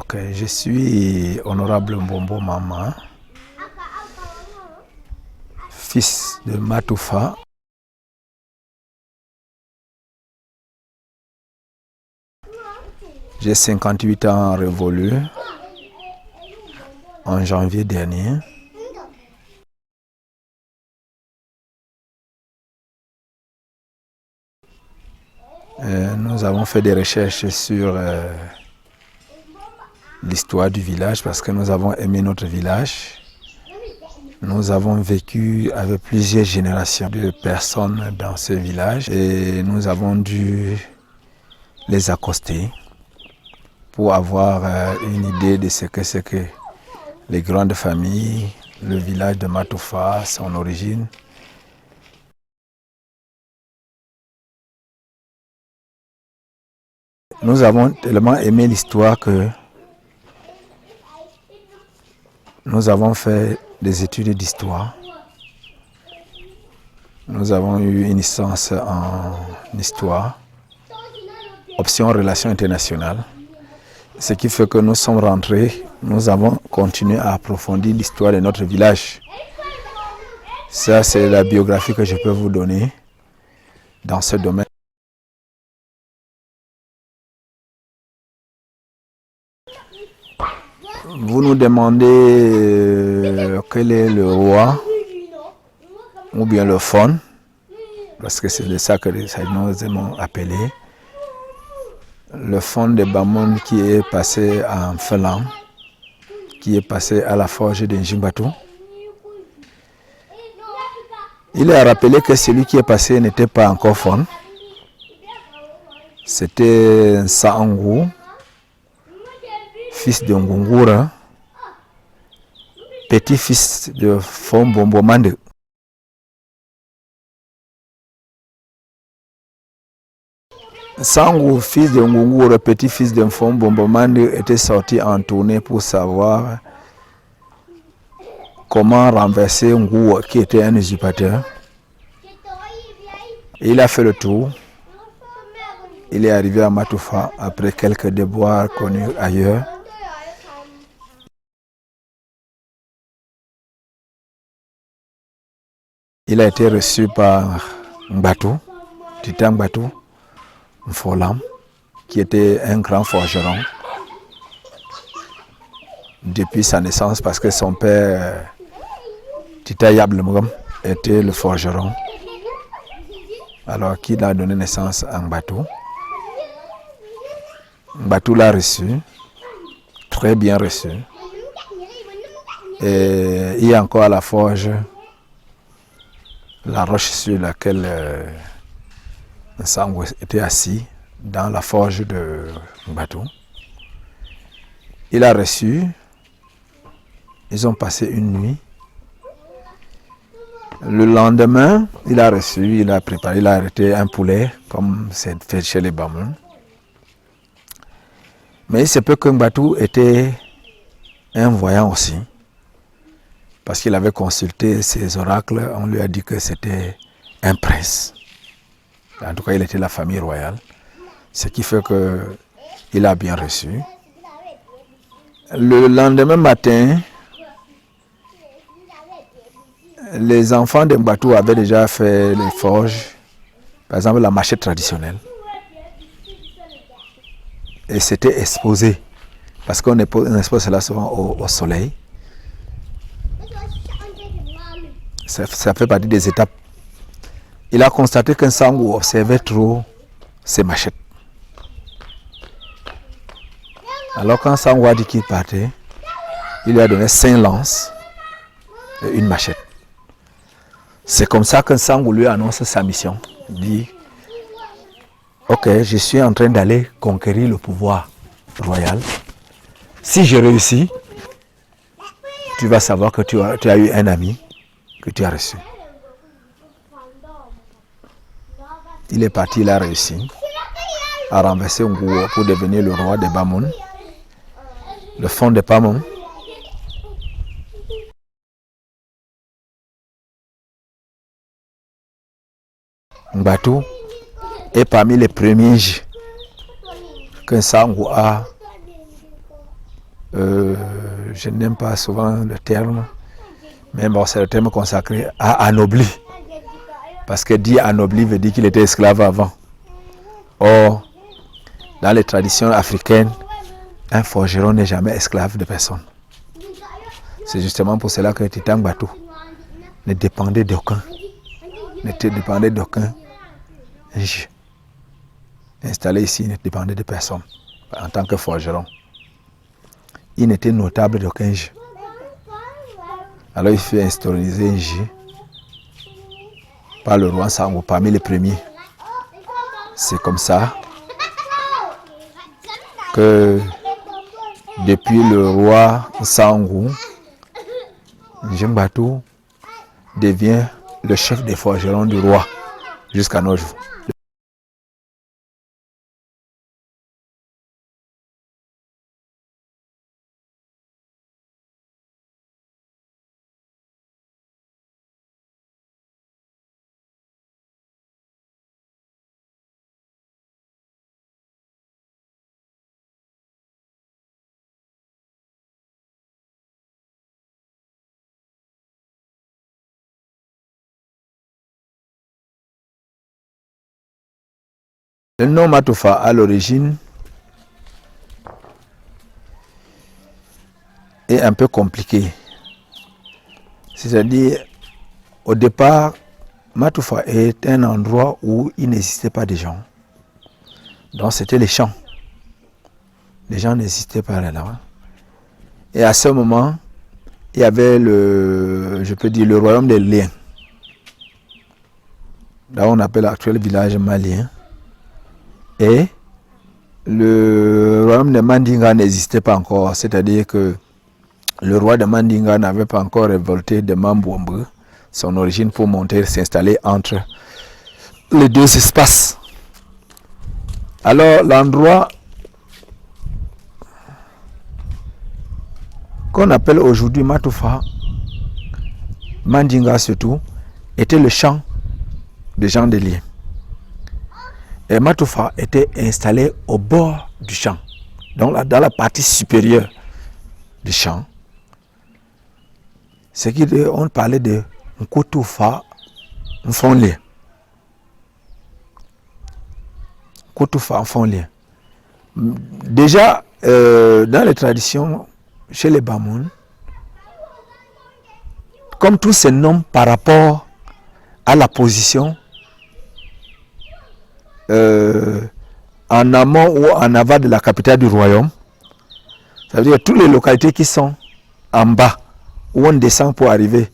Ok, je suis Honorable Mbombo Mama, fils de Matoufa. J'ai 58 ans révolus en janvier dernier. Nous avons fait des recherches sur l'histoire du village parce que nous avons aimé notre village. Nous avons vécu avec plusieurs générations de personnes dans ce village et nous avons dû les accoster pour avoir une idée de ce que c'est que les grandes familles, le village de Matoufa, son origine. Nous avons tellement aimé l'histoire que nous avons fait des études d'histoire. Nous avons eu une licence en histoire, option relations internationales. Ce qui fait que nous sommes rentrés, nous avons continué à approfondir l'histoire de notre village. Ça, c'est la biographie que je peux vous donner dans ce domaine. Vous nous demandez quel est le roi ou bien le faune, parce que c'est de ça que nous aimons appeler. Le faune de Bamoun qui est passé en Felan, qui est passé à la forge de Njimbatou. Il a rappelé que celui qui est passé n'était pas encore faune. C'était Saangou, fils de Ngungura, petit-fils de Fombombomande. Sangou, fils de Ngungura, petit-fils de Fombombomande, était sorti en tournée pour savoir comment renverser Ngou, qui était un usurpateur. Il a fait le tour. Il est arrivé à Matoufa après quelques déboires connus ailleurs. Il a été reçu par Mbatou, Titan Mbatou, Mfolam, qui était un grand forgeron depuis sa naissance parce que son père, Tita Yablemgom, était le forgeron. Alors qu'il a donné naissance à Mbatou. Mbatou l'a reçu, très bien reçu. Et il y a encore à la forge la roche sur laquelle Nsangou était assis dans la forge de Mbatou. Il a reçu, ils ont passé une nuit. Le lendemain, il a reçu, il a préparé, il a arrêté un poulet, comme c'est fait chez les Bamoun. Mais il se peut que Mbatou était un voyant aussi. Parce qu'il avait consulté ses oracles, on lui a dit que c'était un prince. En tout cas, il était de la famille royale. Ce qui fait qu'il a bien reçu. Le lendemain matin, les enfants de Mbatou avaient déjà fait les forges, par exemple la machette traditionnelle. Et c'était exposé, parce qu'on expose cela souvent au soleil. Ça fait partie des étapes. Il a constaté qu'un Sangou observait trop ses machettes. Alors quand Sango a dit qu'il partait, il lui a donné 5 lances et une machette. C'est comme ça que Sango lui annonce sa mission. Il dit, ok, je suis en train d'aller conquérir le pouvoir royal. Si je réussis, tu vas savoir que tu as eu un ami que tu as reçu. Il est parti, il a réussi à renverser Nguo pour devenir le roi de Bamoun, le fond de Pamon. Ngbatu est parmi les premiers que Sango a, je n'aime pas souvent le terme, mais bon, c'est le terme consacré, a anobli. Parce que dit anobli veut dire qu'il était esclave avant. Or, dans les traditions africaines, un forgeron n'est jamais esclave de personne. C'est justement pour cela que Titan Ngbatu ne dépendait d'aucun. Ne dépendait d'aucun. Installé ici, il ne dépendait de personne en tant que forgeron. Il n'était notable d'aucun jeu. Alors il fut intronisé un jeu par le roi Sango parmi les premiers. C'est comme ça que depuis le roi Sango, Ngbatu devient le chef des forgerons du roi jusqu'à nos jours. Le nom Matoufa à l'origine est un peu compliqué. C'est-à-dire, au départ, Matoufa est un endroit où il n'existait pas de gens. Donc c'était les champs. Les gens n'existaient pas là. Et à ce moment, il y avait le royaume des Liens. Là on appelle l'actuel village malien. Et le royaume de Mandinga n'existait pas encore. C'est-à-dire que le roi de Mandinga n'avait pas encore révolté de Mambouambe, son origine, pour monter, s'installer entre les deux espaces. Alors l'endroit qu'on appelle aujourd'hui Matoufa, Mandinga surtout, était le champ des gens de Liens. Et Matoufa était installé au bord du champ, donc dans la partie supérieure du champ. C'est qu'on parlait de Nkotoufa Mfonlien. Nkotoufa Mfonlien. Déjà, dans les traditions, chez les Bamoun, comme tous ces noms par rapport à la position en amont ou en aval de la capitale du royaume, ça veut dire toutes les localités qui sont en bas, où on descend pour arriver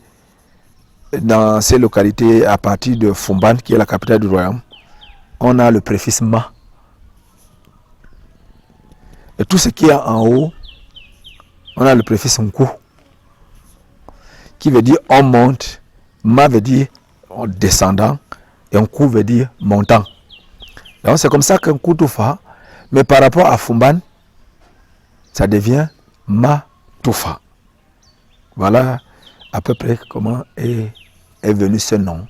dans ces localités à partir de Fumban, qui est la capitale du royaume, on a le préfixe Ma. Et tout ce qui est en haut, on a le préfixe Nkou, qui veut dire on monte, Ma veut dire descendant, et Nkou veut dire montant. Donc c'est comme ça qu'un Nkotoufa, mais par rapport à Fumban, ça devient Matoufa. Voilà à peu près comment est venu ce nom,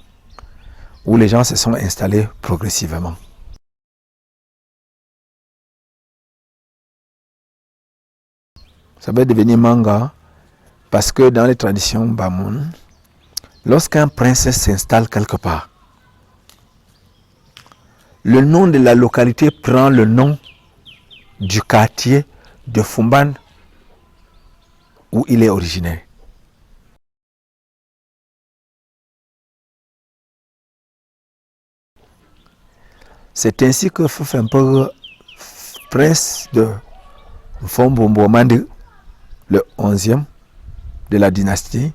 où les gens se sont installés progressivement. Ça va devenir Manga, parce que dans les traditions Bamoun, lorsqu'un prince s'installe quelque part, le nom de la localité prend le nom du quartier de Fumban où il est originaire. C'est ainsi que Fufempo, prince de Mfombombo Mande, le 11e de la dynastie,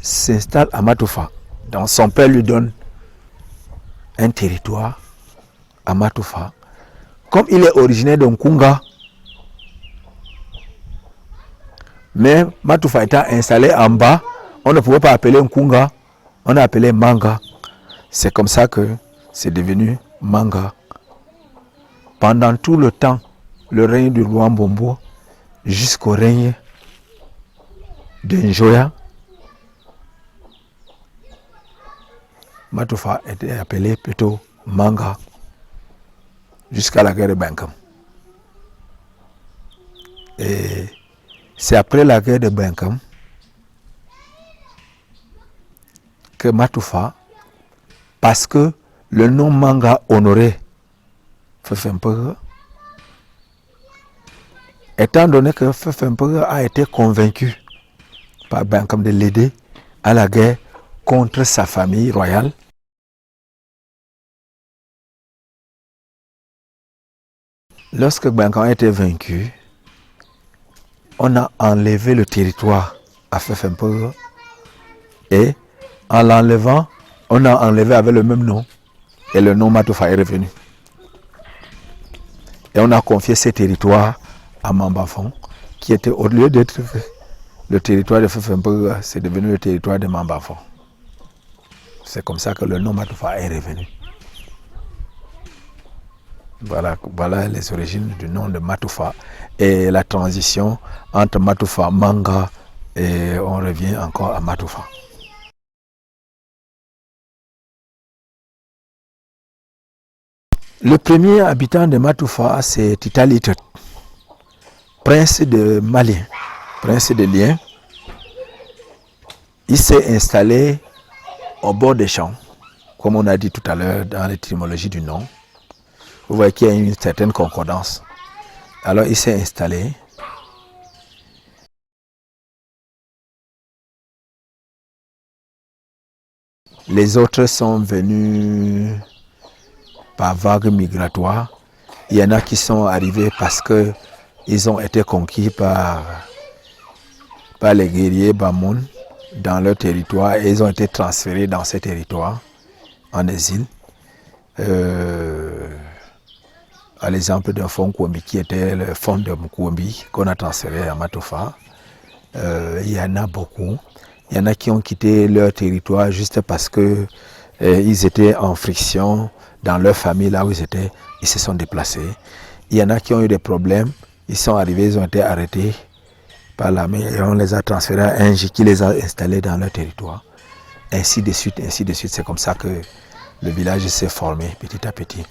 s'installe à Matoufa. Donc son père lui donne un territoire à Matoufa. Comme il est originaire de Nkunga, mais Matoufa étant installé en bas, on ne pouvait pas appeler Nkunga, on a appelé Manga. C'est comme ça que c'est devenu Manga. Pendant tout le temps, le règne du roi Mbombo, jusqu'au règne de Njoya, Matoufa était appelé plutôt Manga, jusqu'à la guerre de Benkam. Et c'est après la guerre de Benkam que Matoufa, parce que le nom Manga honorait Fefempege, étant donné que Fefempege a été convaincu par Benkam de l'aider à la guerre contre sa famille royale, lorsque Benkam a été vaincu, on a enlevé le territoire à Fefempege et en l'enlevant, on a enlevé avec le même nom et le nom Matoufa est revenu. Et on a confié ces territoires à Mambafon, qui était au lieu d'être le territoire de Fefempege, c'est devenu le territoire de Mambafon. C'est comme ça que le nom Matoufa est revenu. Voilà les origines du nom de Matoufa et la transition entre Matoufa, Manga et on revient encore à Matoufa. Le premier habitant de Matoufa, c'est Titalitet, prince de Malien, prince de Lien. Il s'est installé au bord des champs, comme on a dit tout à l'heure dans l'étymologie du nom. Vous voyez qu'il y a une certaine concordance. Alors il s'est installé. Les autres sont venus par vague migratoire. Il y en a qui sont arrivés parce qu'ils ont été conquis par les guerriers Bamoun dans leur territoire et ils ont été transférés dans ces territoires en exil. À l'exemple d'un fonds Kwambi qui était le fonds de Mkwambi qu'on a transféré à Matoufa. Il y en a beaucoup. Il y en a qui ont quitté leur territoire juste parce que ils étaient en friction dans leur famille, là où ils étaient, ils se sont déplacés. Il y en a qui ont eu des problèmes, ils sont arrivés, ils ont été arrêtés par l'armée et on les a transférés à un qui les a installés dans leur territoire. Ainsi de suite, ainsi de suite. C'est comme ça que le village s'est formé petit à petit.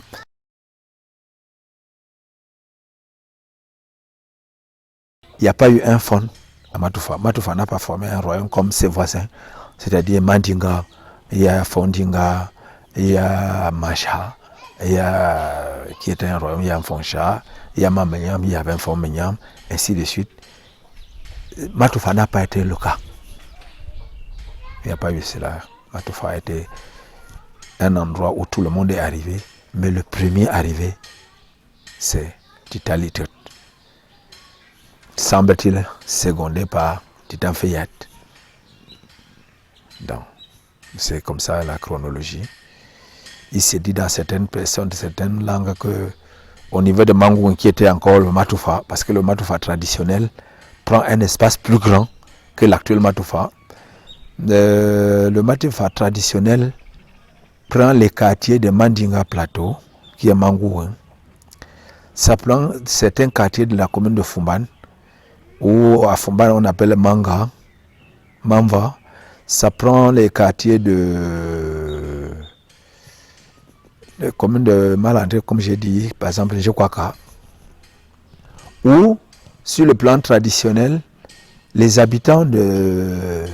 Il n'y a pas eu un fond à Matoufa. Matoufa n'a pas formé un royaume comme ses voisins, c'est-à-dire Mandinga, il y a Fondinga, il y a Macha, il y a qui était un royaume, il y a un Foncha, il y a Mamenyam, il y avait un Fomenyam, ainsi de suite. Matoufa n'a pas été le cas. Il n'y a pas eu cela. Matoufa a été un endroit où tout le monde est arrivé, mais le premier arrivé, c'est Titalitet. Semble-t-il secondé par Titan Fayat. Donc, c'est comme ça la chronologie. Il s'est dit dans certaines personnes, certaines langues que au niveau de Mangoun qui était encore le Matoufa, parce que le Matoufa traditionnel prend un espace plus grand que l'actuel Matoufa. Le Matoufa traditionnel prend les quartiers de Mandinga Plateau, qui est Mangoun. Ça prend certains quartiers de la commune de Fumban, ou à Fumban on appelle Manga, Mamba. Ça prend les quartiers de commune de Malandré, comme j'ai dit, par exemple Jekwaka, où sur le plan traditionnel, les habitants de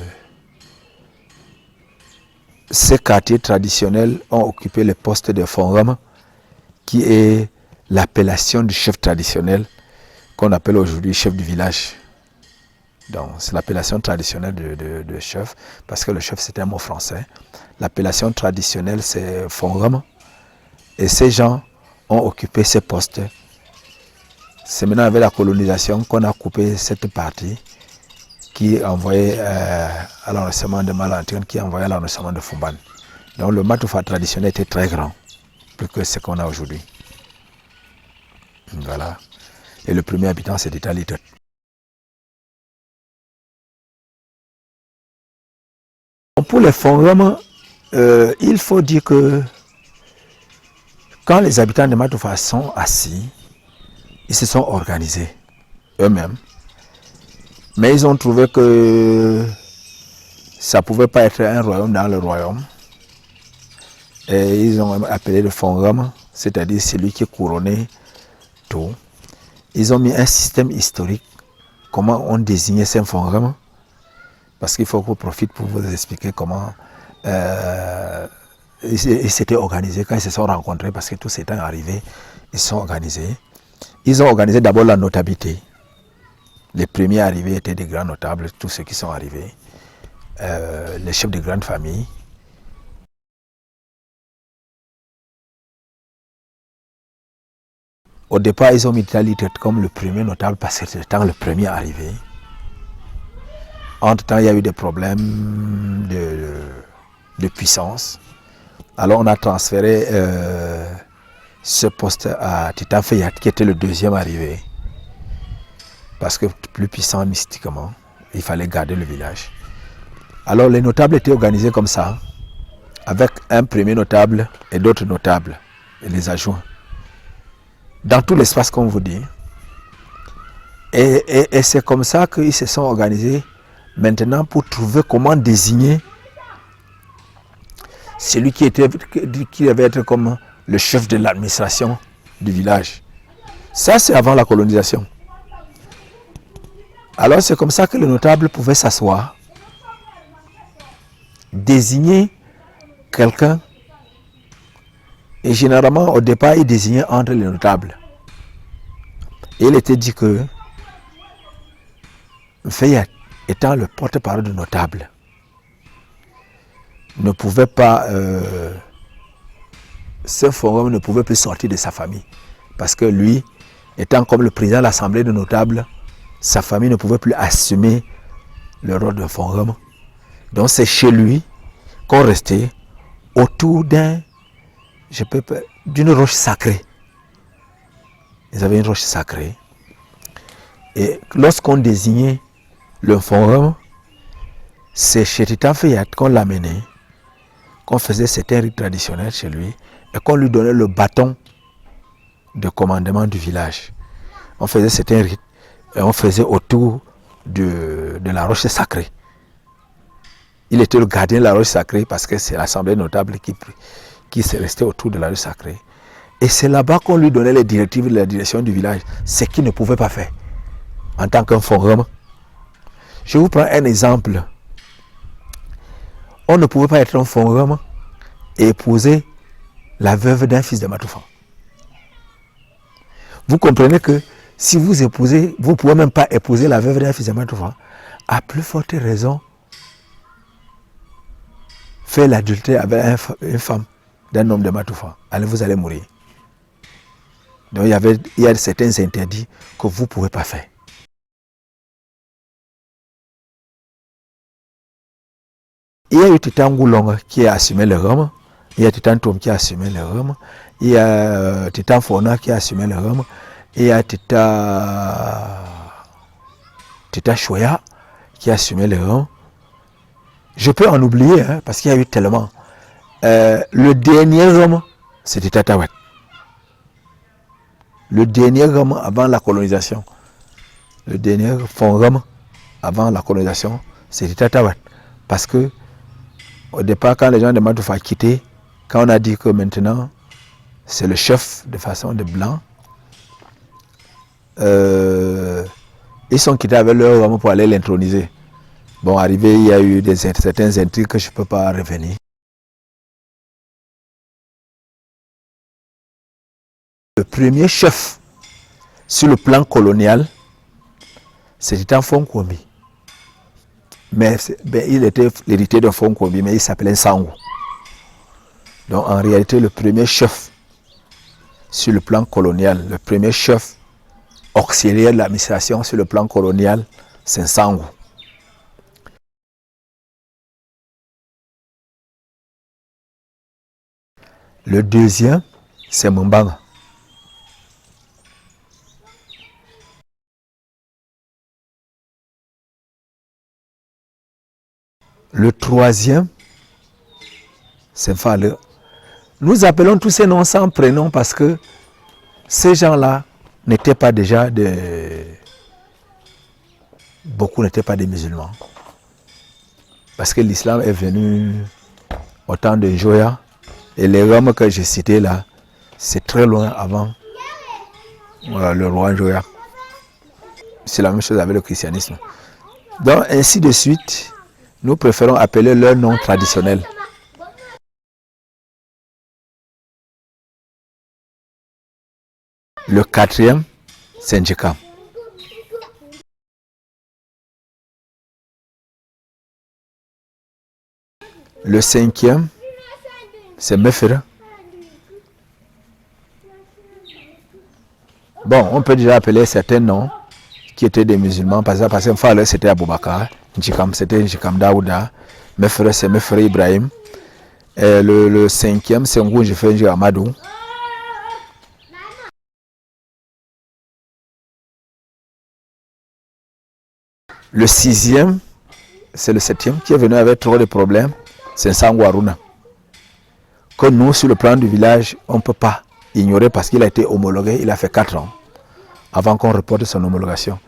ces quartiers traditionnels ont occupé le poste de Fongram, qui est l'appellation du chef traditionnel qu'on appelle aujourd'hui chef du village. Donc c'est l'appellation traditionnelle de chef, parce que le chef c'est un mot français. L'appellation traditionnelle c'est Fongram. Et ces gens ont occupé ces postes. C'est maintenant avec la colonisation qu'on a coupé cette partie qui envoyait à l'enregistrement de Malantin, qui envoyait à l'enregistrement de Fumban. Donc le Matoufa traditionnel était très grand, plus que ce qu'on a aujourd'hui. Voilà. Et le premier habitant, c'était Talitot. Pour les Fongrama, il faut dire que quand les habitants de Matoufa sont assis, ils se sont organisés eux-mêmes. Mais ils ont trouvé que ça ne pouvait pas être un royaume dans le royaume. Et ils ont appelé le Fongrama, c'est-à-dire celui qui couronnait tout. Ils ont mis un système historique, comment on désignait ces Fongrama. Parce qu'il faut que je profite pour vous expliquer comment ils s'étaient organisés quand ils se sont rencontrés, parce que tous étant arrivés, ils se sont organisés. Ils ont organisé d'abord la notabilité. Les premiers arrivés étaient des grands notables, tous ceux qui sont arrivés, les chefs de grandes familles. Au départ, ils ont mis Talitot comme le premier notable parce que c'était le premier arrivé. Entre-temps, il y a eu des problèmes de puissance. Alors, on a transféré ce poste à Titan Fayat, qui était le deuxième arrivé. Parce que plus puissant mystiquement, il fallait garder le village. Alors, les notables étaient organisés comme ça, avec un premier notable et d'autres notables, et les adjoints. Dans tout l'espace, comme vous dit. Et c'est comme ça qu'ils se sont organisés maintenant pour trouver comment désigner celui qui devait être comme le chef de l'administration du village. Ça, c'est avant la colonisation. Alors, c'est comme ça que le notable pouvait s'asseoir, désigner quelqu'un. Et généralement, au départ, il désignait entre les notables. Et il était dit que Fayat, étant le porte-parole du notable, ne pouvait pas, ce forum ne pouvait plus sortir de sa famille. Parce que lui, étant comme le président de l'Assemblée de notables, sa famille ne pouvait plus assumer le rôle de forum. Donc c'est chez lui qu'on restait autour d'une roche sacrée. Ils avaient une roche sacrée. Et lorsqu'on désignait le forum, c'est chez Titan Fayat qu'on l'amenait, qu'on faisait certains rites traditionnels chez lui et qu'on lui donnait le bâton de commandement du village. On faisait certains rites et on faisait autour de la roche sacrée. Il était le gardien de la roche sacrée parce que c'est l'assemblée notable qui s'est restée autour de la roche sacrée. Et c'est là-bas qu'on lui donnait les directives de la direction du village, ce qu'il ne pouvait pas faire en tant qu'un forum. Je vous prends un exemple. On ne pouvait pas être un forum et épouser la veuve d'un fils de Matoufa. Vous comprenez que si vous épousez, vous ne pouvez même pas épouser la veuve d'un fils de Matoufa. À plus forte raison, faire l'adultère avec une femme d'un homme de Matoufa. Allez, vous allez mourir. Donc il y a certains interdits que vous ne pouvez pas faire. Il y a eu Titan Goulong qui a assumé le rhum. Il y a Titan Tom qui a assumé le rhum. Il y a Titan Fona qui a assumé le rhum. Il y a Titan Choya qui a assumé le rhum. Je peux en oublier parce qu'il y a eu tellement. Le dernier rhum, c'était Tatawet. Le dernier rhum avant la colonisation. Le dernier fond rhum avant la colonisation, c'était Tatawet. Parce que au départ, quand les gens de Matoufa quitté, quand on a dit que maintenant c'est le chef de façon de blanc, ils sont quittés avec leur homme pour aller l'introniser. Bon, arrivé, il y a eu certains intrigues que je ne peux pas revenir. Le premier chef sur le plan colonial, c'était un Fonkwombi. Mais il était l'héritier de Fonkwombi, mais il s'appelait Sango. Donc en réalité, le premier chef sur le plan colonial, le premier chef auxiliaire de l'administration sur le plan colonial, c'est Nsangou. Le deuxième, c'est Mumbanga. Le troisième, c'est Mfale. Nous appelons tous ces noms sans prénom parce que ces gens-là n'étaient pas déjà des... Beaucoup n'étaient pas des musulmans. Parce que l'islam est venu au temps de Njoya. Et les Roms que j'ai cités là, c'est très loin avant le roi Njoya. C'est la même chose avec le christianisme. Donc ainsi de suite, nous préférons appeler leur nom traditionnel. Le quatrième, c'est Njekam. Le cinquième, c'est Mefera. Bon, on peut déjà appeler certains noms qui étaient des musulmans, parce que Mfale c'était Aboubakar, Njekam c'était Njekam Daouda, Mefera c'est Mefera Ibrahim. Et le cinquième, c'est Ngunjefenji Amadou. Le sixième, c'est le septième qui est venu avec trop de problèmes, c'est Nsangou Aruna. Que nous, sur le plan du village, on ne peut pas ignorer parce qu'il a été homologué, il a fait 4 ans avant qu'on reporte son homologation.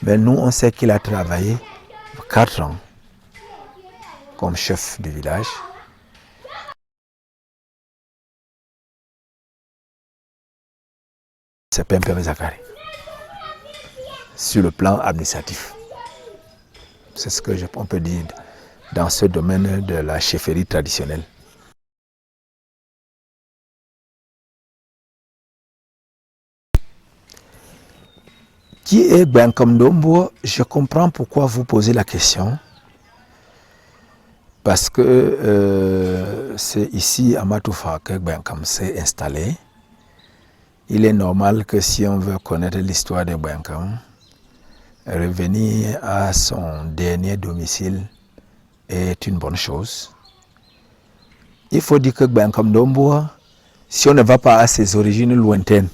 Mais nous, on sait qu'il a travaillé 4 ans comme chef du village. C'est Pempem Zakari. Sur le plan administratif. C'est ce que on peut dire dans ce domaine de la chefferie traditionnelle. Qui est Benkam Dombo? Je comprends pourquoi vous posez la question. Parce que c'est ici à Matoufa que Benkam s'est installé. Il est normal que si on veut connaître l'histoire de Benkam, revenir à son dernier domicile est une bonne chose. Il faut dire que Benkam Dombo, si on ne va pas à ses origines lointaines,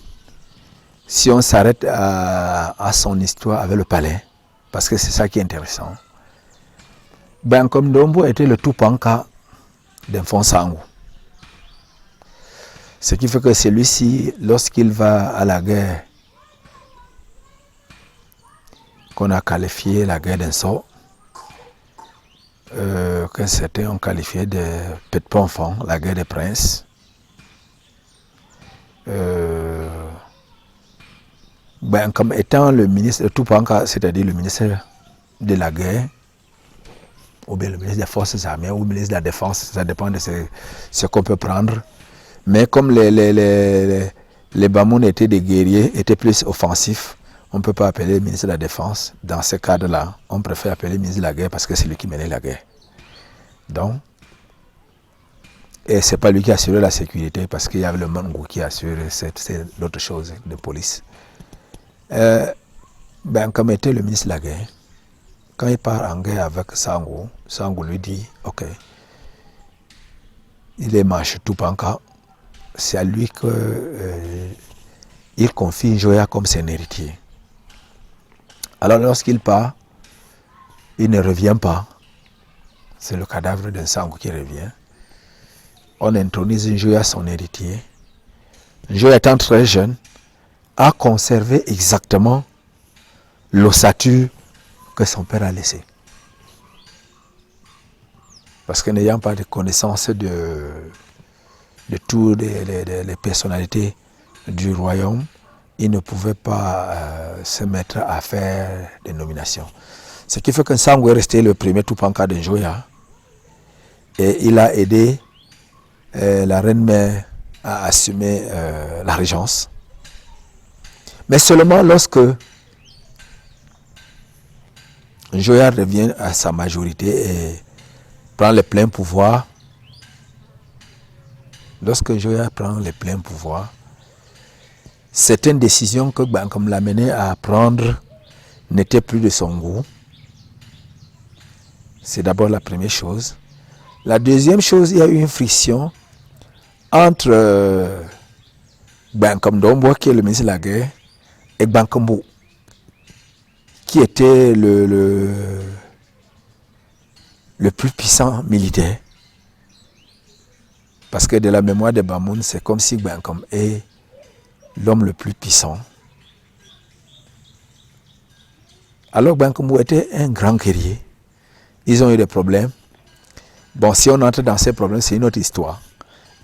si on s'arrête à son histoire avec le palais, parce que c'est ça qui est intéressant, Benkam Dombo était le Tupanka d'Mfonsangou. Ce qui fait que celui-ci, lorsqu'il va à la guerre, qu'on a qualifié la guerre d'Enso, que certains ont qualifié de petit enfant, la guerre des princes. Comme étant le ministre de Tupanka, c'est-à-dire le ministre de la guerre, ou bien le ministre des forces armées, ou le ministre de la défense, ça dépend de ce qu'on peut prendre. Mais comme les Bamoun étaient des guerriers, étaient plus offensifs, on ne peut pas appeler le ministre de la Défense. Dans ce cadre-là, on préfère appeler le ministre de la Guerre parce que c'est lui qui menait la guerre. Donc, et ce n'est pas lui qui assurait la sécurité parce qu'il y avait le Mangou qui assurait l'autre chose de police. Comme était le ministre de la Guerre, quand il part en guerre avec Sangou, Sangou lui dit, ok, il est marche Tupanka, c'est à lui qu'il confie Njoya comme son héritier. Alors lorsqu'il part, il ne revient pas. C'est le cadavre d'un Sangou qui revient. On intronise Njoya son héritier. Njoya étant très jeune, a conservé exactement l'ossature que son père a laissée. Parce que n'ayant pas de connaissance de toutes les personnalités du royaume, il ne pouvait pas se mettre à faire des nominations. Ce qui fait que Nsangou est resté le premier Tupanka de Njoya et il a aidé la reine-mère à assumer la régence. Mais seulement lorsque Njoya revient à sa majorité et prend le plein pouvoir, lorsque Njoya prend le plein pouvoir, certaines décisions que Bankom l'a mené à prendre n'étaient plus de son goût. C'est d'abord la première chose. La deuxième chose, il y a eu une friction entre Bankom Dombo, qui est le ministre de la Guerre, et Bankombo, qui était le plus puissant militaire. Parce que de la mémoire de Bamoun, c'est comme si Bankom est l'homme le plus puissant. Alors Bankombo était un grand guerrier. Ils ont eu des problèmes. Bon, si on entre dans ces problèmes, c'est une autre histoire.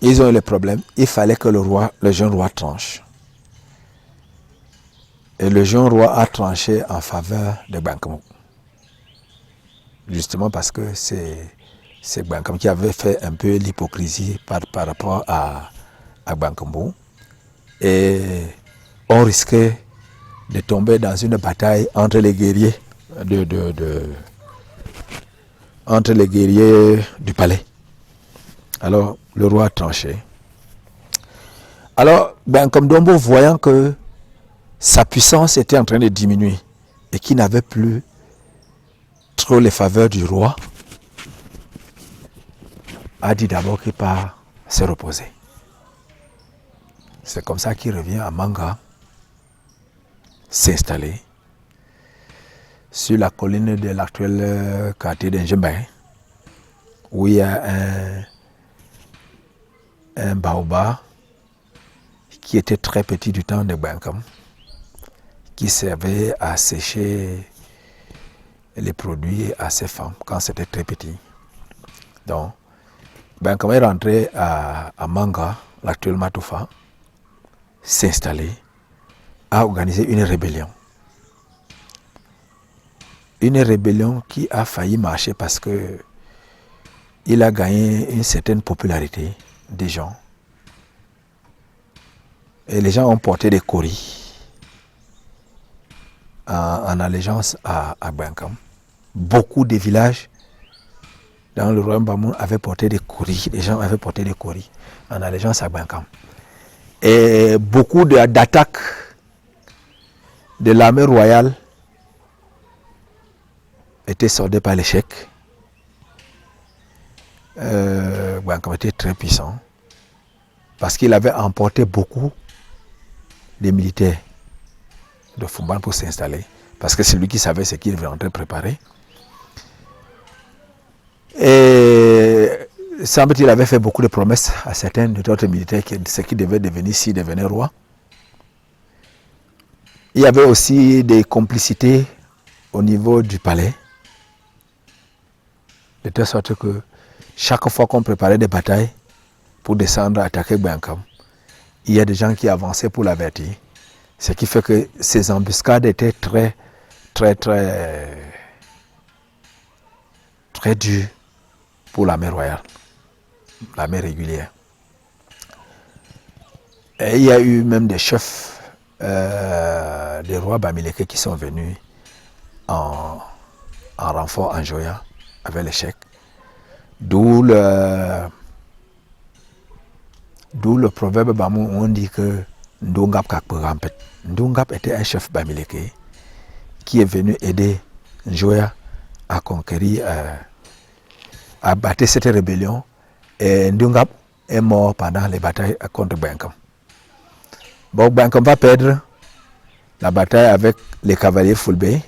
Ils ont eu les problèmes. Il fallait que le jeune roi tranche. Et le jeune roi a tranché en faveur de Bankombo. Justement parce que c'est Bankombo qui avait fait un peu l'hypocrisie par rapport à Bankombo. Et on risquait de tomber dans une bataille entre les guerriers entre les guerriers du palais. Alors, le roi a tranché. Alors, Bankom Dombo, voyant que sa puissance était en train de diminuer et qu'il n'avait plus trop les faveurs du roi, a dit d'abord qu'il part se reposer. C'est comme ça qu'il revient à Manga, s'installer sur la colline de l'actuel quartier d'Enjembain, où il y a un baobab qui était très petit du temps de Bankom, qui servait à sécher les produits à ses femmes quand c'était très petit. Donc, Bankom est rentré à Manga, l'actuel Matoufa, s'installer, a organisé une rébellion. Une rébellion qui a failli marcher parce que il a gagné une certaine popularité des gens. Et les gens ont porté des coris en allégeance à Bankom. Beaucoup de villages dans le royaume Bamoun avaient porté des coris. Les gens avaient porté des coris en allégeance à Bankom. Et beaucoup d'attaques de l'armée royale étaient soldées par l'échec. Bankom était très puissant parce qu'il avait emporté beaucoup de militaires de Fumban pour s'installer, parce que c'est lui qui savait ce qu'il était en train de préparer. Et semble-t-il avait fait beaucoup de promesses à certains d'autres militaires que ce qui devait devenir s'il devenait roi. Il y avait aussi des complicités au niveau du palais, de telle sorte que chaque fois qu'on préparait des batailles pour descendre attaquer Bankom, il y a des gens qui avançaient pour l'avertir. Ce qui fait que ces embuscades étaient très dures pour l'armée royale, l'armée régulière. Et il y a eu même des chefs des rois bamileke qui sont venus en renfort en Joya avec l'échec. D'où le proverbe Bamou, on dit que Ndongap Kakperampet. Ndongap était un chef bamileke qui est venu aider Njoya à conquérir, à battre cette rébellion. Et Ndongap est mort pendant les batailles contre Bankom. Bon, Bankom va perdre la bataille avec les cavaliers Fulbe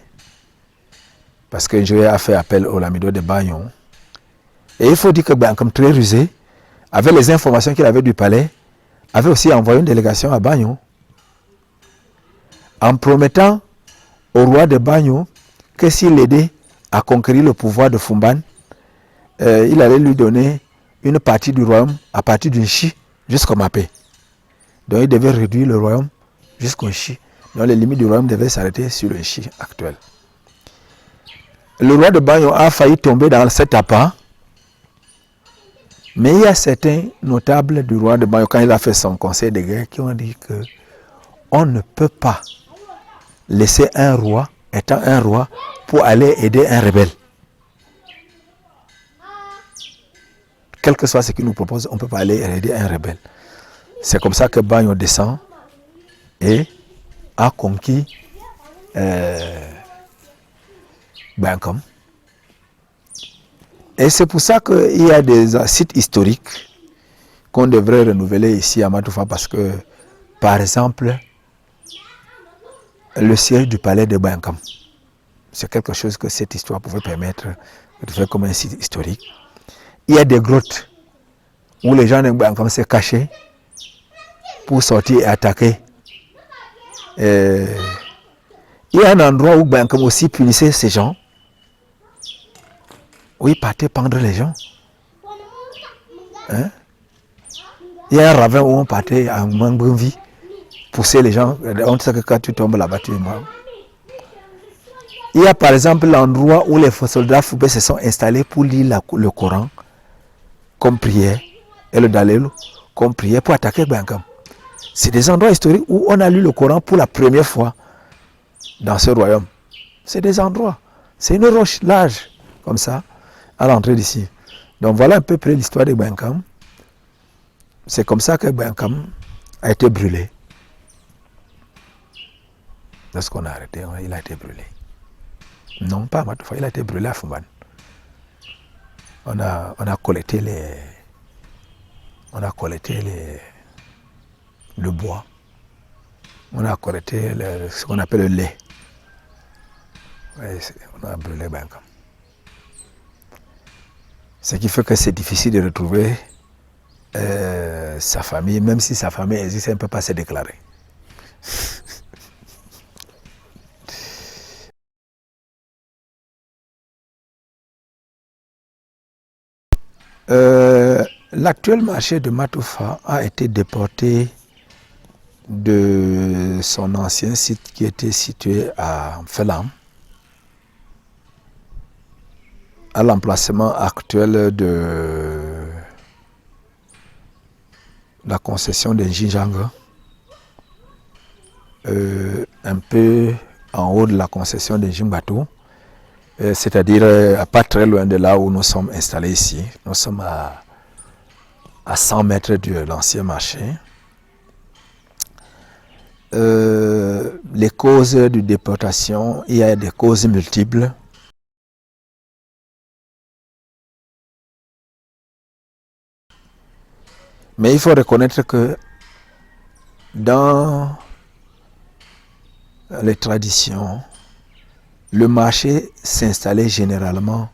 parce que Njoya a fait appel au Lamido de Bagnon. Et il faut dire que Bankom, très rusé, avec les informations qu'il avait du palais, avait aussi envoyé une délégation à Bagnon en promettant au roi de Bagnon que s'il l'aidait à conquérir le pouvoir de Fumban, il allait lui donner une partie du royaume à partir d'une Chi jusqu'au Mapé. Donc il devait réduire le royaume jusqu'au Chi. Donc les limites du royaume devaient s'arrêter sur le Chi actuel. Le roi de Bagnon a failli tomber dans cet appât. Mais il y a certains notables du roi de Bagnon, quand il a fait son conseil de guerre, qui ont dit qu'on ne peut pas laisser un roi, étant un roi, pour aller aider un rebelle. Quel que soit ce qu'il nous propose, on ne peut pas aller aider un rebelle. C'est comme ça que Bagnon descend et a conquis Bankom. Et c'est pour ça qu'il y a des sites historiques qu'on devrait renouveler ici à Matoufa parce que, par exemple, le siège du palais de Bankom, c'est quelque chose que cette histoire pouvait permettre de faire comme un site historique. Il y a des grottes où les gens de Bankom se cachaient pour sortir et attaquer. Il y a un endroit où Bankom aussi punissait ces gens, où il partait pendre les gens. Hein? Il y a un ravin où on partait en mangue-vie, pousser les gens. On sait que quand tu tombes là-bas, tu es mort. Il y a par exemple l'endroit où les soldats Foubé se sont installés pour lire le Coran, comme prière, et le Dalel, comme prière pour attaquer Bankom. C'est des endroits historiques où on a lu le Coran pour la première fois dans ce royaume. C'est des endroits. C'est une roche large, comme ça, à l'entrée d'ici. Donc voilà à peu près l'histoire de Bankom. C'est comme ça que Bankom a été brûlé. Lorsqu'on a arrêté, il a été brûlé. Non, pas à Matoufa, il a été brûlé à Fumban. On a collecté le bois. On a collecté ce qu'on appelle le lait. Ouais, on a brûlé Bankom. Ce qui fait que c'est difficile de retrouver sa famille, même si sa famille existe, elle ne peut pas se déclarer. L'actuel marché de Matoufa a été déporté de son ancien site qui était situé à Felam à l'emplacement actuel de la concession de Njinjanga, un peu en haut de la concession de Njimbatou, c'est-à-dire pas très loin de là où nous sommes installés ici. Nous sommes à 100 mètres de l'ancien marché. Les causes de déportation, il y a des causes multiples. Mais il faut reconnaître que dans les traditions, le marché s'installait généralement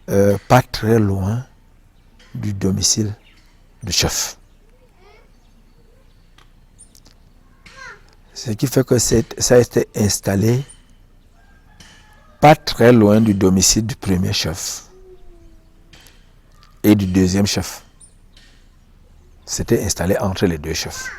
pas très loin du domicile du chef. Ce qui fait que ça a été installé pas très loin du domicile du premier chef et du deuxième chef. C'était installé entre les deux chefs.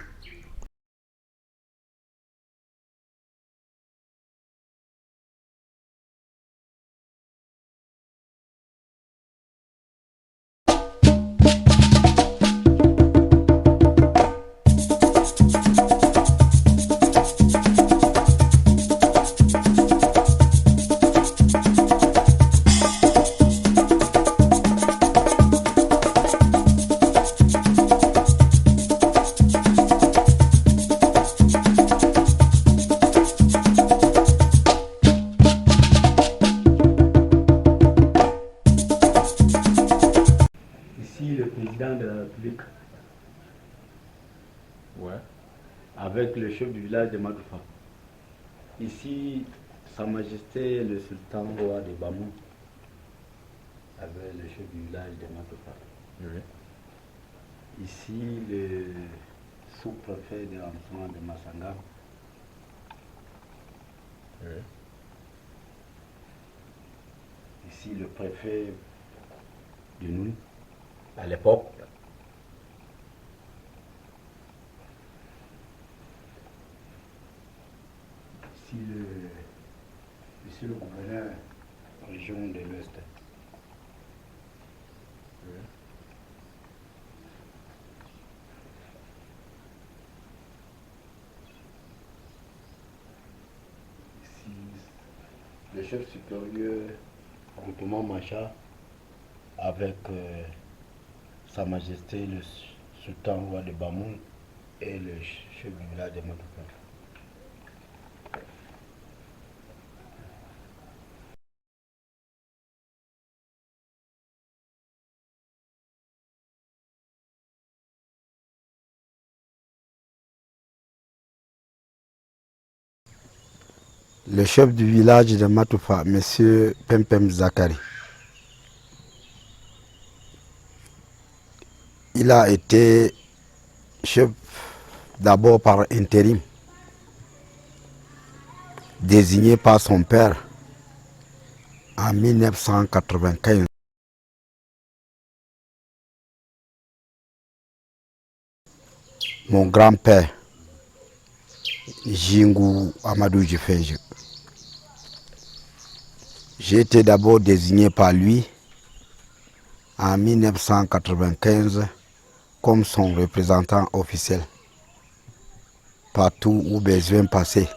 De la République. Ouais. Avec le chef du village de Matoufa. Ici, Sa Majesté le Sultan roi de Bamou, avec le chef du village de Matoufa. Oui. Ici, le sous-préfet de l'arrondissement de Massanga. Oui. Ici, le préfet de Noun, à l'époque. Ici le gouverneur région de l'Ouest. Oui. Ici, le chef supérieur groupement Macha avec Sa Majesté le Sultan roi de Bamoun et le chef du village de Matoufa. Le chef du village de Matoufa, M. Pempem Zakari, il a été chef d'abord par intérim, désigné par son père en 1995. Mon grand-père, Jingou Amadou Djifeji. J'ai été d'abord désigné par lui en 1995 comme son représentant officiel. Partout où besoin passait,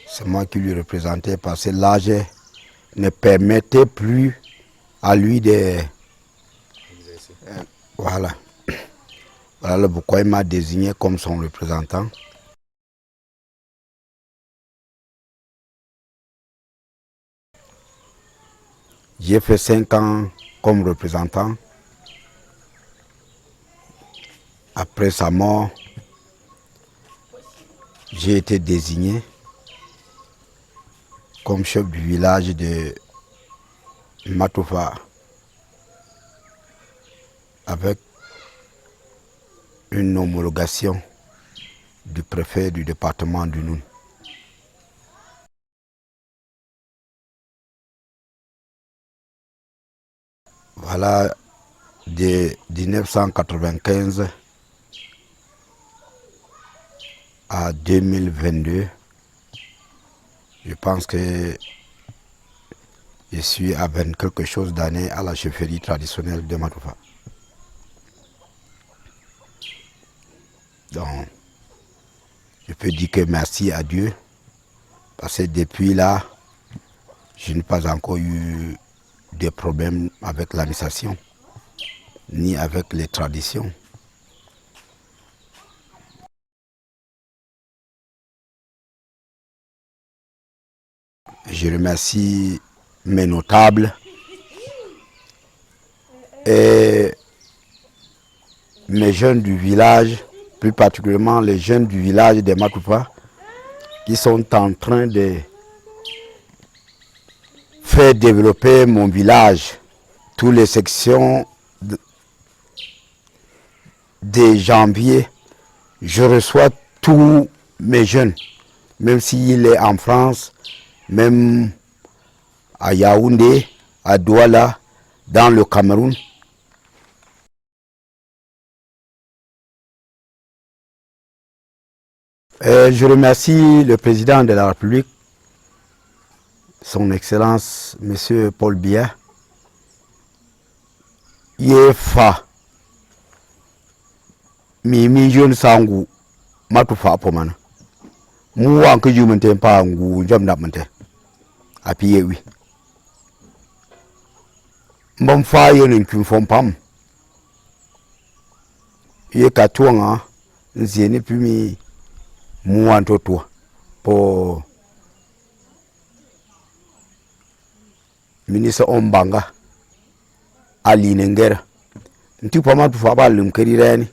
c'est moi qui lui représentais parce que l'âge ne permettait plus à lui de... Voilà. Voilà pourquoi il m'a désigné comme son représentant. J'ai fait 5 ans comme représentant. Après sa mort, j'ai été désigné comme chef du village de Matoufa avec une homologation du préfet du département du Noun. Voilà, de 1995 à 2022, je pense que je suis à 20 quelque chose d'années à la chefferie traditionnelle de Matoufa. Donc, je peux dire que merci à Dieu, parce que depuis là, je n'ai pas encore eu de problèmes avec l'administration, ni avec les traditions. Je remercie mes notables et mes jeunes du village, plus particulièrement les jeunes du village de Matoufa, qui sont en train de faire développer mon village. Toutes les sections de janvier, je reçois tous mes jeunes, même s'il est en France, même à Yaoundé, à Douala, dans le Cameroun. Je remercie le président de la République, son Excellence, M. Paul Biya. Yefa mi jeune sangu Matoufa pomana. Mu wanke jumente pa ngu jam napmente. Api yewi. Mbam fa yenen kin fom pam. Ye katuanga nzieni pimi mu wanto to po ministre Ombanga Ali Nengera. Nti pa Matoufa ba lumkeri reni.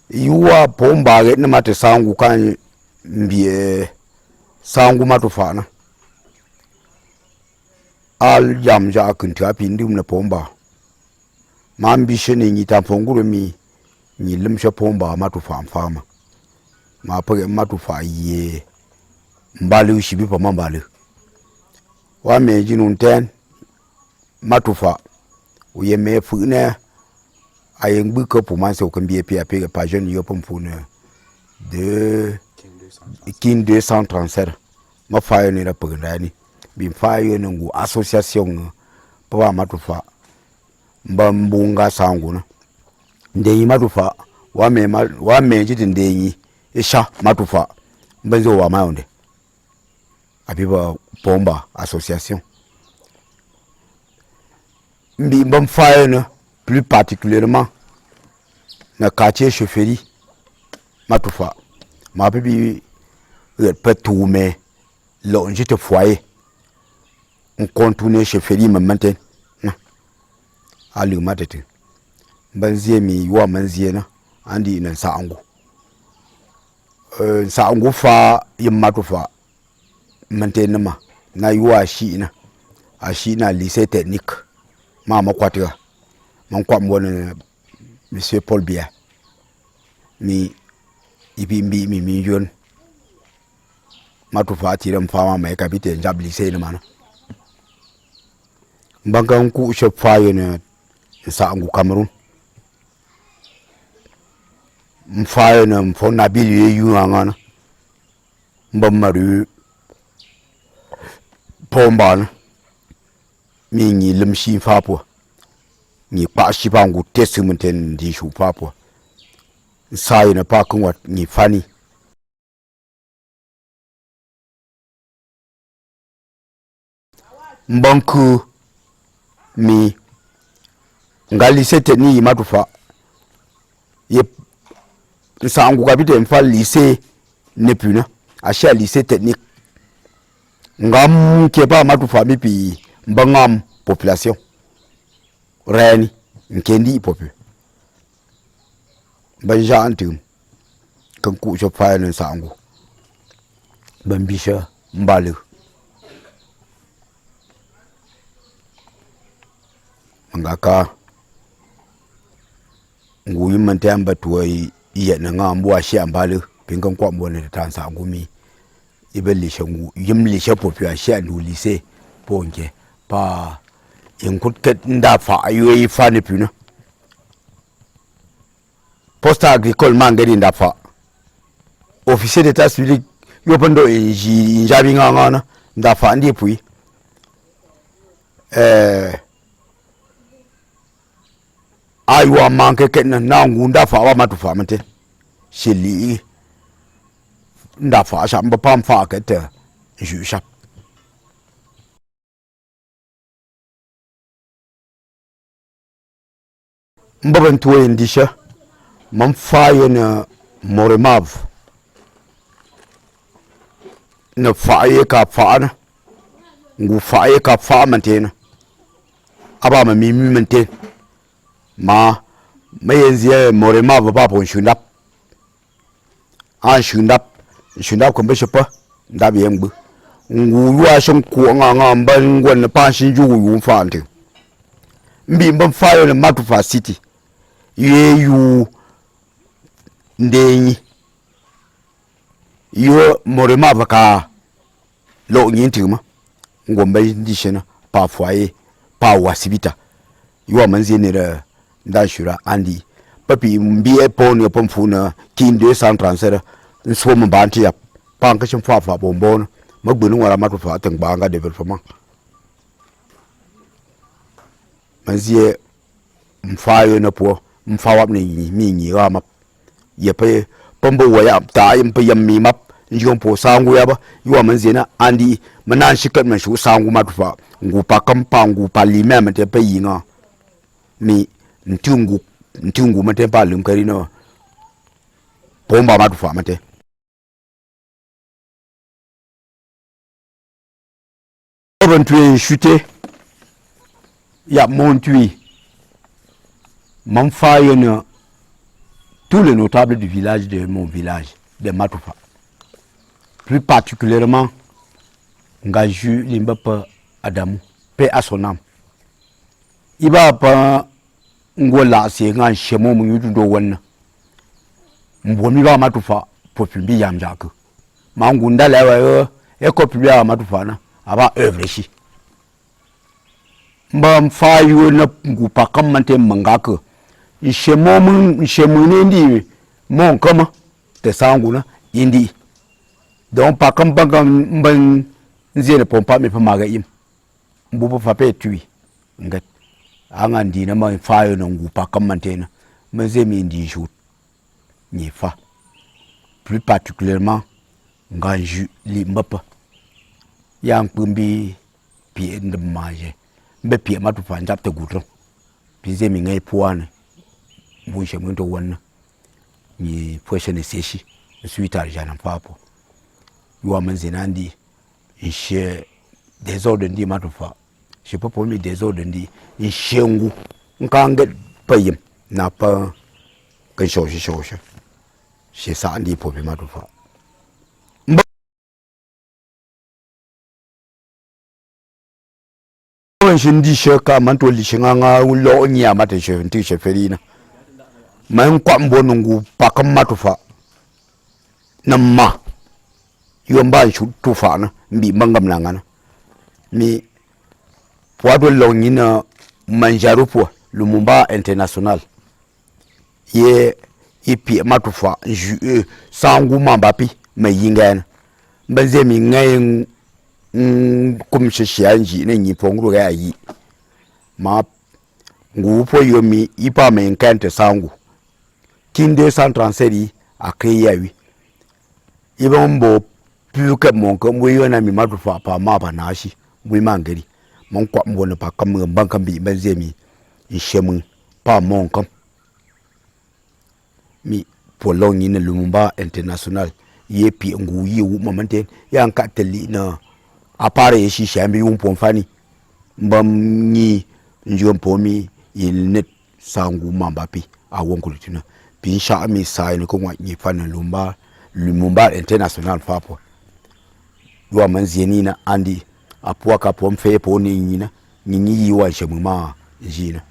Yuwa pomba ne mate sangu kan mbie sangu Matoufa na. Al jam ja kunti api ndum na pomba. Mambi ni nyita ponguru mi limsha pomba Matoufa mfama. Ma page Matoufa ye mbali ushibi pa mambali. Wa meji nunten Matoufa uye me fune ayeng buka pour moi c'est aucun billet puis après pas jeune yo pour de kin 237 ma faye ni la pagandani bi faye ngu association pour Matoufa mbambunga sangu na ndeyi Matoufa wa me jiti ndeyi isha Matoufa mbenzo wa maonde abiba pomba association mbam faye na plus particulièrement dans le quartier chefferie matufa ma bi petu me lo njite foyer on continue chez Feli maintenant alu matete banzie mi wa manzie na andi na saangu saangu fa yimatufa maintenant ma na yuwa shi na a shi na lycée technique ma makwatira man kwam wona monsieur Paul Biya mi ibimbi mi yon matufa tiram fama mai capitaine jab lycée na mana bangan ku chef faye na saangu Cameroun mfaye na mfona bili yu ngana mbamaru pomba na mi ni limshi fapo ni pa shi bangu tesumenten di shu fapo sai na pa kun wat ni fani mbanku mi ngali sete ni matufa ye sangu kapite mfa lycée nepuna acha lycée technique ngam ke ba matufa mi pi mbangam population reni nkendi popu banja antum kan ku jo fa na sangu bambisha mbalu ngaka nguyi mantamba tuwai iya na ngambo ashi ambalu pingan kwa mbone ta sangu mi ibeli shangu yimli shapopi ashi andu lycée ponke pa inkut ndafa ayoyi fani puna poste agricole mangeri ndafa officier d'état civil yopendo injabi ngana ndafa ndi pui aywa manke kenna nangu ndafa wa matufa mate shili ndafa shamba pamfa kete jusha mbaban tuwe ndisha mamfaye na moremav na faye ka faana ngu faye ka fa mantena aba ma mimi manten ma mayenzie moremav ba pon shundap an shundap ko be shepa ndab yengbu ngu wa shon ko nga mban ngwan pa shin ju yu fa ante mbi mban faye na matufa city yu ndenyi yo morema baka lo nyintima ngomba ndishena pa foyer pa wasibita yo manzi ne da ndashura andi papi mbiye pon pomfuna kin 237 nso mo banti ya panka chim fa bombon magbunu wala matu fa tan banga development manzi mfayo na po mfawap ni mi ni wa map ye pe pombo waya ta im pe yam mi map njom po sangu ya ba yuwa manzena andi manan shikat man shu sangu matufa ngu pa kampa ngu pa lime mate pe yinga mi ntungu mate pa lum karino pomba matufa mate tu chuté ya montui Mamfaye tous les notables du village de mon village, de Matufa. Plus particulièrement, Ngaju Limbapa Adamu, paix à son âme. Il va pas Ngola, c'est un chemin où do one. Mbomiba Matufa, pour publier Yamjaku. Mangunda Lewa, et copier à Matufana, avant œuvre ici. Mamfaye na Ngupa Kamante Mangaka. Nshemune ndi mon kama te sanguna indi donc pa kam banga mban nzele pompa me pamaga im mbubu fa pe tui ngat anga ndi na ma fayo na ngupa kam mantena maze mi ndi jout ni fa plus particulièrement nganju li mbapa yang pumbi pi ndmaje mbe pi matu fa njapte gutro pi ze mi ngai puane mwishe mwento wana ni poshe ne seshi suite arjana papo yuwa manzinandi ishe desordre ndi matufa je peux pour mi desordre ndi ishengu nkange payim na pa kan shoshi shi sa ndi po be matufa shindi sheka manto lishinganga ulo nya mate shenti sheferina man kwambo nungu pakam matufa namma yomba shu tufana mbi mangam nangana mi poado longina manjarupo Lumumba International ye ipi matufa sangu mambapi mayingana mbanze mi ngayen kum shishianji ne nyipongru ga yi ma ngupo yomi ipa me nkante sangu kin 237 akreyawi ibombo puke monko muyona mi matufa pa mapa nashi mwi mangeri mon kwa mbona pa kam banka bi banze mi ishemu pa monko mi polongi ne Lumumba International yepi ngu yi wu mamante yanka teli na apare yeshi shambi yumpon fani mbamni njompomi ilnet sangu mambapi awonkulituna pinsha mi sai ko nyi fana Lumumba International fapo yuwa manzieni na andi apua kapo mfe po ni nyina nyinyi yiwa shemuma jina.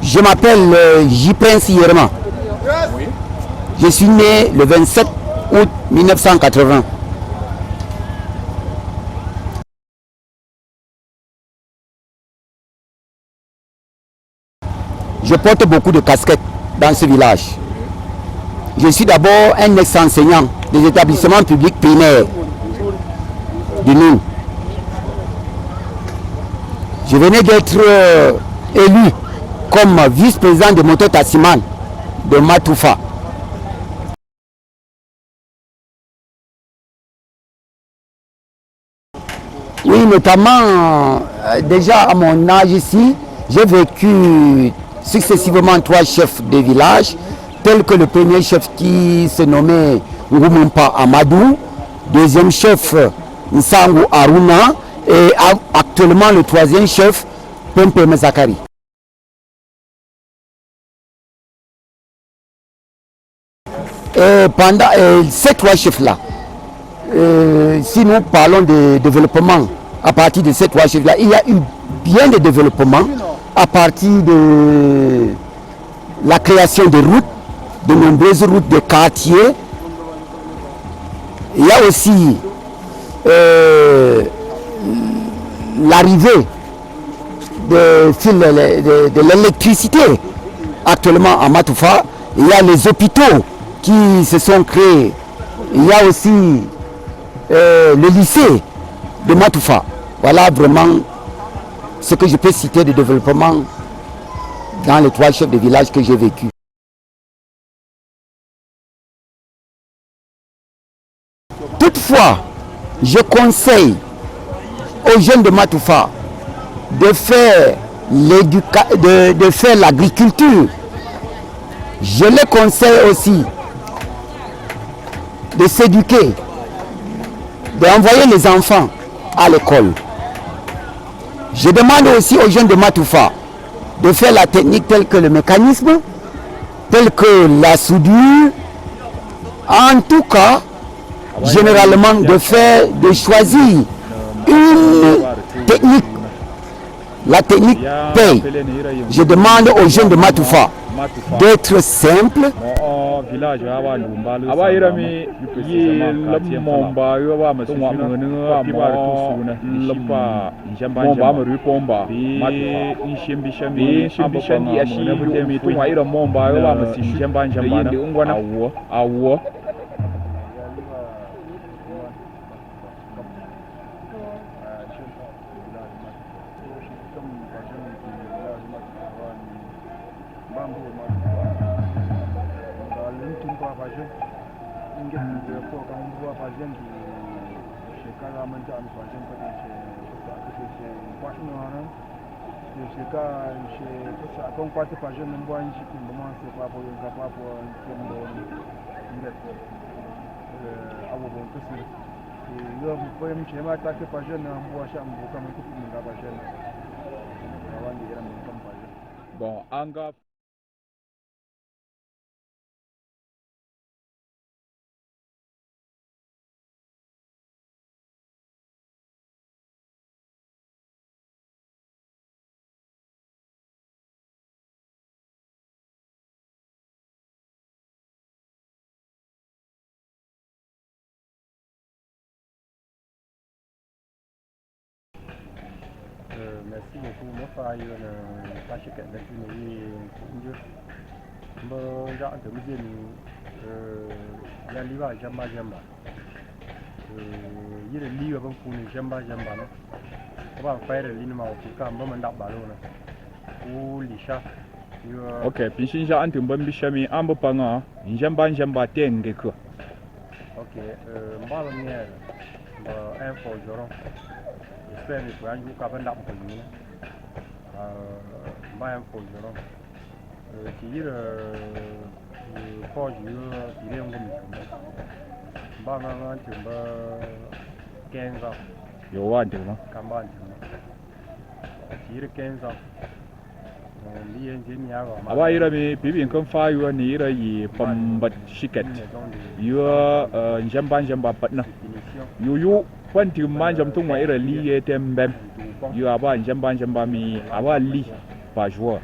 Je m'appelle J. Prince Yerma. Je suis né le 27 août 1980. Je porte beaucoup de casquettes dans ce village. Je suis d'abord un ex-enseignant des établissements publics primaires de Nîmes. Je venais d'être élu comme vice-président de Moto Tassiman de Matoufa. Oui, notamment, déjà à mon âge ici, j'ai vécu successivement 3 chefs de village, tels que le premier chef qui se nommait Ngumumpa Amadou, deuxième chef Nsangu Aruna, et actuellement le 3e chef Pempeme Zakari. Pendant ces 3 chefs-là, si nous parlons de développement à partir de ces 3 chefs-là, il y a eu bien de développement à partir de la création de routes, de nombreuses routes de quartiers. Il y a aussi l'arrivée de l'électricité actuellement à Matoufa. Il y a les hôpitaux qui se sont créés. Il y a aussi le lycée de Matoufa. Voilà vraiment ce que je peux citer de développement dans les 3 chefs de village que j'ai vécu. Toutefois, je conseille aux jeunes de Matoufa de faire l'agriculture. Je les conseille aussi de s'éduquer, d'envoyer les enfants à l'école. Je demande aussi aux jeunes de Matoufa de faire la technique telle que le mécanisme, telle que la soudure. En tout cas, généralement de choisir une technique. La technique paye. Je demande aux jeunes de Matoufa d'être simple. Bon, Anga. Merci beaucoup. Moi, je suis pas chez quelqu'un qui nous dit que j'ai entendu il y a l'IVA, j'aime pas. Il y a l'IVA pour nous, j'aime pas. On va faire le ligne au cas où on a ballon ou l'ICHA. Ok, puis si j'ai entendu bon bichami, un peu panga, j'aime pas t'engue quoi. Ok, ballon hier, info joron. J'espère que tu as eu capable d'appeler. Info joron. Qui faut il est un peu ballon tu me 15 ans. Yo wante ma. Campagne. Qui 15 ans. Aba ira mi bibi kan fa yo ni ira yi pambat shiket yo njamba patna yo kwanti manjam tungwa ira li etembem yo aba njamba mi aba li pa joie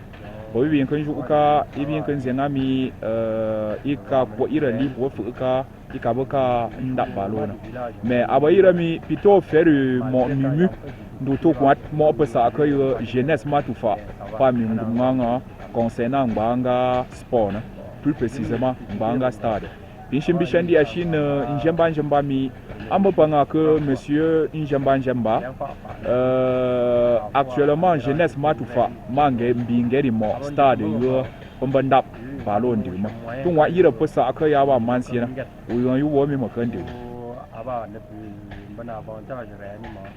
bo bibi kan ju ka ibi kan zenga mi ika ko ira li bo fu ka ika boka nda balona mais aba ira mi plutôt faire mo mimu ndo to kwat mo pesa ka yo jeunesse matufa pas minganga concernant Mbanga sport, plus précisément Mbanga stade. Inchimbishandi Achine Njamba mi ambopanga que monsieur Njamba actuellement jeunesse matufa mange mbingeri mo stade yo pombandap ballon dima tungwa ira posa akaya wa mansina uyon yu wo mi makande aba ne bana avantage réellement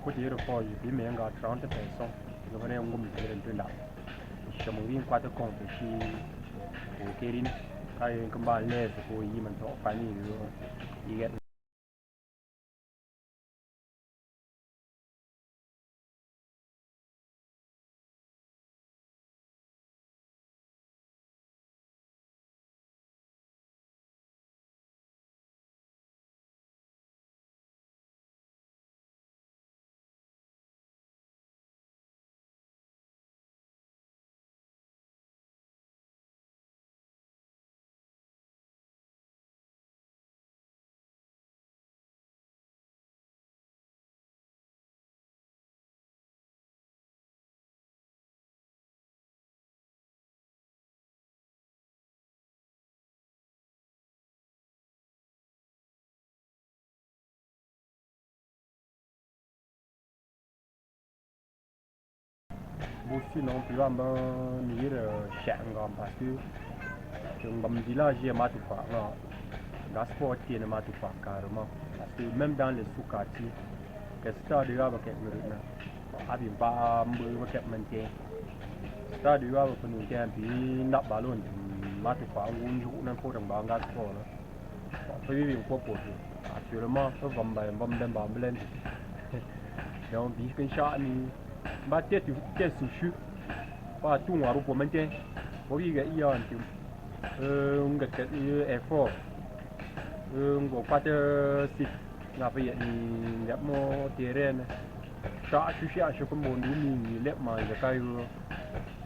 côté repos bi menga 30 personnes je venais ngum de là je me vins pas de compte si au Kérin quand il combat les pour y man to fani il aussi non plus venir Shanghai parce que dans le village il y a Matufa la sport qui est Matufa carrément parce que même dans les sous-quartiers que stade de Yaba qu'est maintenant abi ba mbo qu'est maintenant stade de Yaba pour nous qu'un puis n'a ballon Matufa on joue n'importe où dans le sport là puis il faut pour actuellement ça va me donc bis que ça ni ba tête sushi ba tu ngwa pour maintenant pour y ga iya antu nga ket effort ngo pas de sit na pa ni ya mo terrain ça sushi a che comme on ni le ma ya kai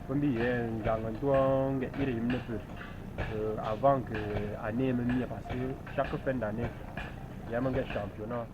comme bi dans un tour nga ire me peu avant que année me parce que chaque fin d'année il y a un championnat